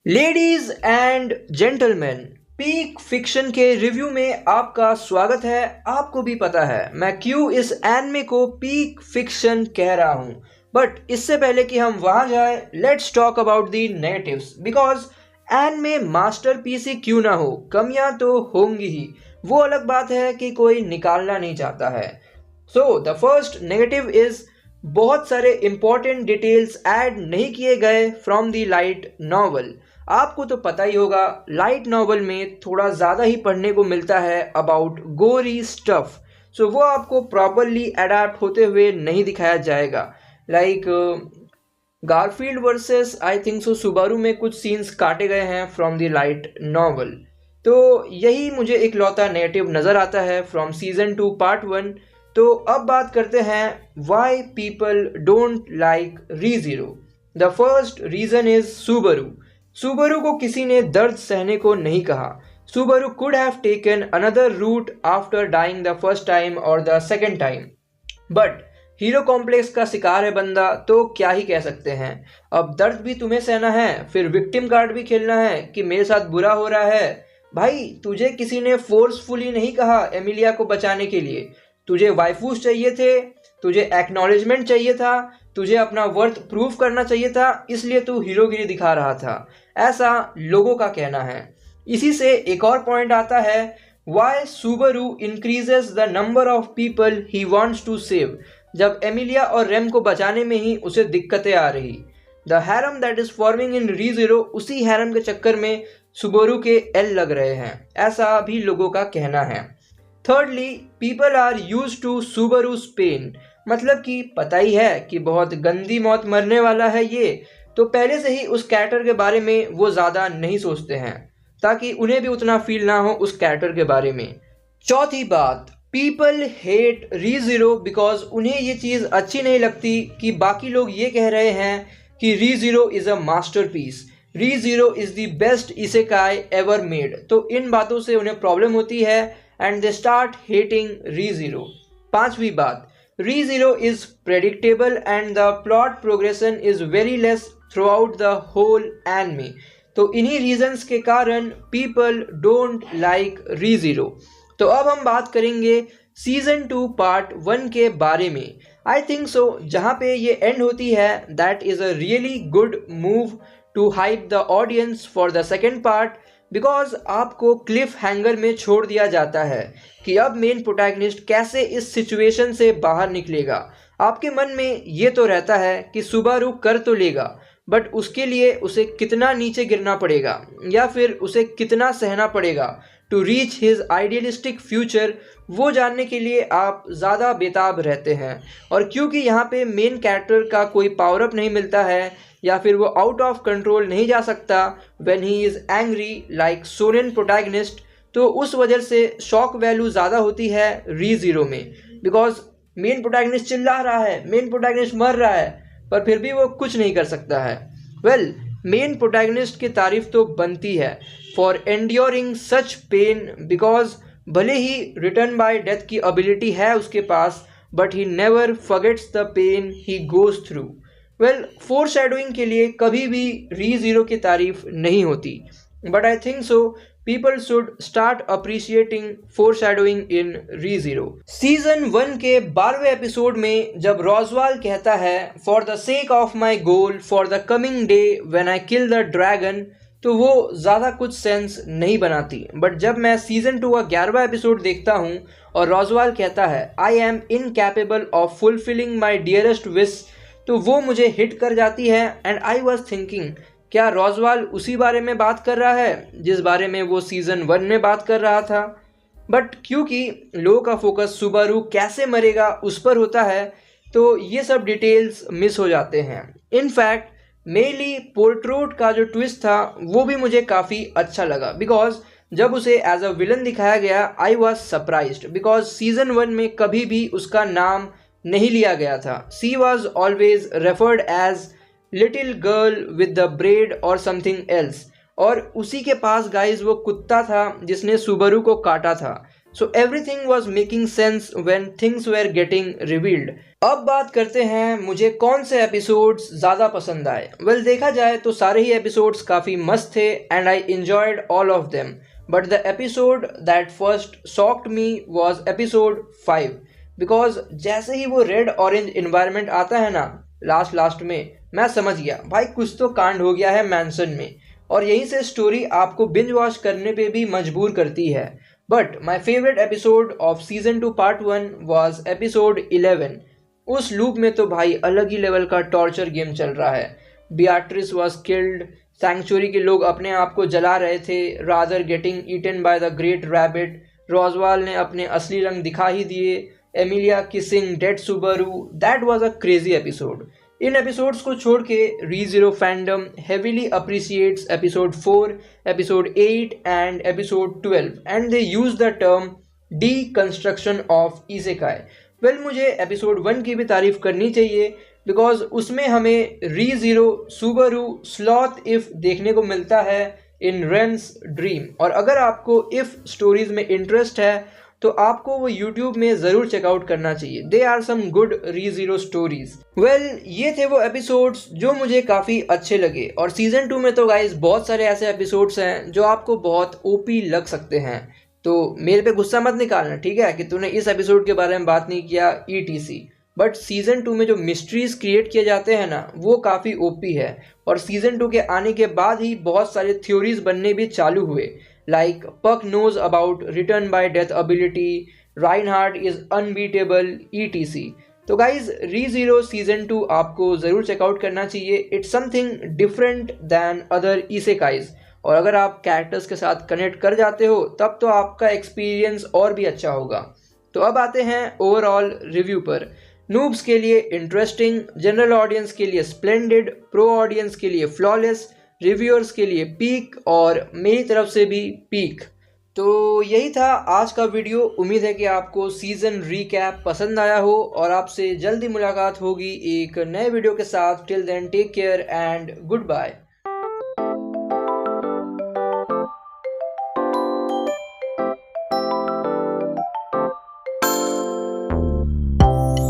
Ladies and gentleman, peak fiction के review में आपका स्वागत है। आपको भी पता है मैं क्यों इस एनिमे को पीक फिक्शन कह रहा हूं, बट इससे पहले कि हम वहां जाएं, let's talk about the negatives. Because anime masterpiece ही क्यों ना हो, कमियां तो होंगी ही, वो अलग बात है कि कोई निकालना नहीं चाहता है। So the first negative is बहुत सारे इंपॉर्टेंट डिटेल्स ऐड नहीं किए गए फ्रॉम द लाइट नॉवल। आपको तो पता ही होगा, लाइट नॉवल में थोड़ा ज़्यादा ही पढ़ने को मिलता है अबाउट गोरी स्टफ। सो वो आपको प्रॉपरली अडेप्ट होते हुए नहीं दिखाया जाएगा। Like Garfield versus I think so Subaru में कुछ सीन्स काटे गए हैं फ्रॉम द लाइट नॉवल। तो यही मुझे एक लौता नेगेटिव नज़र आता है फ्रॉम सीजन 2 पार्ट 1। तो अब बात करते हैं why people don't like ReZero. The first reason is Subaru. Subaru को किसी ने दर्द सहने को नहीं कहा। Subaru could have taken another route after dying the first time और the second time, but hero complex का शिकार है बंदा, तो क्या ही कह सकते हैं। अब दर्द भी तुम्हें सहना है, फिर विक्टिम कार्ड भी खेलना है कि मेरे साथ बुरा हो रहा है। भाई, तुझे किसी ने फोर्सफुली नहीं कहा एमिलिया को बचाने के लिए। तुझे वाइफूस चाहिए थे, तुझे एक्नॉलेजमेंट चाहिए था, तुझे अपना वर्थ प्रूव करना चाहिए था, इसलिए तू हीरोगिरी दिखा रहा था, ऐसा लोगों का कहना है। इसी से एक और पॉइंट आता है, why Subaru increases the number of people he wants to save, जब एमिलिया और रेम को बचाने में ही उसे दिक्कतें आ रही। The harem that is forming in ReZero, उसी हैरम के चक्कर में सुबारू के एल लग रहे हैं, ऐसा भी लोगों का कहना है। Thirdly, people are use to Subaru's pain, मतलब कि पता ही है कि बहुत गंदी मौत मरने वाला है ये, तो पहले से ही उस कैरेक्टर के बारे में वो ज़्यादा नहीं सोचते हैं, ताकि उन्हें भी उतना फील ना हो उस कैरेक्टर के बारे में। चौथी बात, पीपल हेट रीज़ीरो बिकॉज उन्हें ये चीज़ अच्छी नहीं लगती कि बाकी लोग ये कह रहे हैं कि ReZero is a masterpiece, ReZero is the best isekai ever made. तो इन बातों से उन्हें प्रॉब्लम होती है and they start hating ReZero. पांचवी बात, ReZero is predictable and the plot progression is very less throughout the whole anime. तो इन्हीं रीजंस के कारण पीपल डोंट लाइक रीज़ीरो। तो अब हम बात करेंगे सीजन 2 पार्ट 1 के बारे में। आई थिंक सो जहाँ पे ये एंड होती है, that is a really good move to hype the audience for the second part, because आपको क्लिफ हैंगर में छोड़ दिया जाता है कि अब मेन प्रोटैगनिस्ट कैसे इस सिचुएशन से बाहर निकलेगा। आपके मन में ये तो रहता है कि सुबारू कर तो लेगा, बट उसके लिए उसे कितना नीचे गिरना पड़ेगा या फिर उसे कितना सहना पड़ेगा to reach his idealistic future, वो जानने के लिए आप ज़्यादा बेताब रहते हैं। और क्योंकि यहाँ पे मेन कैरेक्टर का कोई पावर अप नहीं मिलता है या फिर वो आउट ऑफ कंट्रोल नहीं जा सकता when he is angry like shonen protagonist, तो उस वजह से शॉक वैल्यू ज़्यादा होती है रीज़ीरो में। बिकॉज मेन प्रोटैगनिस्ट चिल्ला रहा है, मेन प्रोटैगनिस्ट मर रहा है, पर फिर भी वो कुछ नहीं कर सकता है। वेल, मेन प्रोटैगनिस्ट की तारीफ तो बनती है for enduring such pain, because भले ही रिटर्न बाय डेथ की एबिलिटी है उसके पास, but he never forgets the pain he goes through. Well, foreshadowing के लिए कभी भी रीज़ीरो की तारीफ नहीं होती, but I think so people should start appreciating foreshadowing in ReZero. Season 1 के 12वें एपिसोड में जब रोजवाल कहता है, for the sake of my goal for the coming day when I kill the dragon, तो वो ज़्यादा कुछ सेंस नहीं बनाती। बट जब मैं सीजन 2 का 11वां एपिसोड देखता हूँ और रोजवाल कहता है, I am incapable of fulfilling my dearest wish, तो वो मुझे हिट कर जाती है। एंड आई वॉज थिंकिंग, क्या रोजवाल उसी बारे में बात कर रहा है जिस बारे में वो सीजन 1 में बात कर रहा था। बट क्योंकि लोगों का फोकस सुबारू कैसे मरेगा उस पर होता है, तो ये सब डिटेल्स मिस हो जाते हैं। इनफैक्ट मेली पोर्ट्रोट का जो ट्विस्ट था वो भी मुझे काफ़ी अच्छा लगा, बिकॉज जब उसे एज अ विलन दिखाया गया, I was surprised, because season 1 में कभी भी उसका नाम नहीं लिया गया था। She was always referred as little girl with the bread और समथिंग एल्स, और उसी के पास गाइज वो कुत्ता था जिसने सुबारू को काटा था। So everything was making sense when things were getting revealed. अब बात करते हैं मुझे कौन से एपिसोड्स ज़्यादा पसंद आए। वेल देखा जाए तो सारे ही एपिसोड्स काफ़ी मस्त थे and I enjoyed all of them, but the episode that first shocked me was episode 5, because जैसे ही वो रेड ऑरेंज इन्वायरमेंट आता है ना लास्ट में, मैं समझ गया भाई कुछ तो कांड हो गया है मैंसन में, और यहीं से स्टोरी आपको बिंज वॉच करने पे भी मजबूर करती है। But my favourite episode off season 2 part 1 was episode 11। उस लूप में तो भाई अलग ही लेवल का टॉर्चर गेम चल रहा है। बियाट्रिस वॉज किल्ड, सैंक्चुरी के लोग अपने आप को जला रहे थे rather getting eaten by the great rabbit, Roswaal ने अपने असली रंग दिखा ही दिए, Emilia kissing dead Subaru, that was a crazy episode. इन एपिसोड्स को छोड़ के ReZero fandom heavily appreciates episode 4, episode 8 and episode 12 and they use the term deconstruction of isekai. Well मुझे एपिसोड 1 की भी तारीफ करनी चाहिए बिकॉज उसमें हमें रीज़ीरो सुबारू स्लॉथ इफ देखने को मिलता है इन रेन्स ड्रीम, और अगर आपको इफ स्टोरीज में इंटरेस्ट है तो आपको वो YouTube में ज़रूर चेकआउट करना चाहिए। They are some good ReZero stories. Well ये थे वो एपिसोड्स जो मुझे काफ़ी अच्छे लगे, और सीज़न 2 में तो गाइज बहुत सारे ऐसे एपिसोड्स हैं जो आपको बहुत ओपी लग सकते हैं, तो मेरे पे गुस्सा मत निकालना ठीक है कि तूने इस एपिसोड के बारे में बात नहीं किया ETC। बट सीज़न 2 में जो मिस्ट्रीज क्रिएट किए जाते हैं ना वो काफ़ी ओपी है, और सीज़न 2 के आने के बाद ही बहुत सारे थ्योरीज बनने भी चालू हुए, like Puck knows about return by death ability, Reinhardt is unbeatable, etc. तो गाइज रीज़ीरो सीजन 2 आपको ज़रूर चेकआउट करना चाहिए। It's something different than other isekais, और अगर आप कैरेक्टर्स के साथ कनेक्ट कर जाते हो तब तो आपका एक्सपीरियंस और भी अच्छा होगा। तो अब आते हैं ओवरऑल रिव्यू पर। नूब्स के लिए इंटरेस्टिंग, जनरल ऑडियंस के लिए स्प्लेंडेड, प्रो ऑडियंस के लिए फ्लॉलेस, रिव्यूअर्स के लिए पीक, और मेरी तरफ से भी पीक। तो यही था आज का वीडियो। उम्मीद है कि आपको सीज़न रीकैप पसंद आया हो, और आपसे जल्दी मुलाकात होगी एक नए वीडियो के साथ। Till then take care and good bye.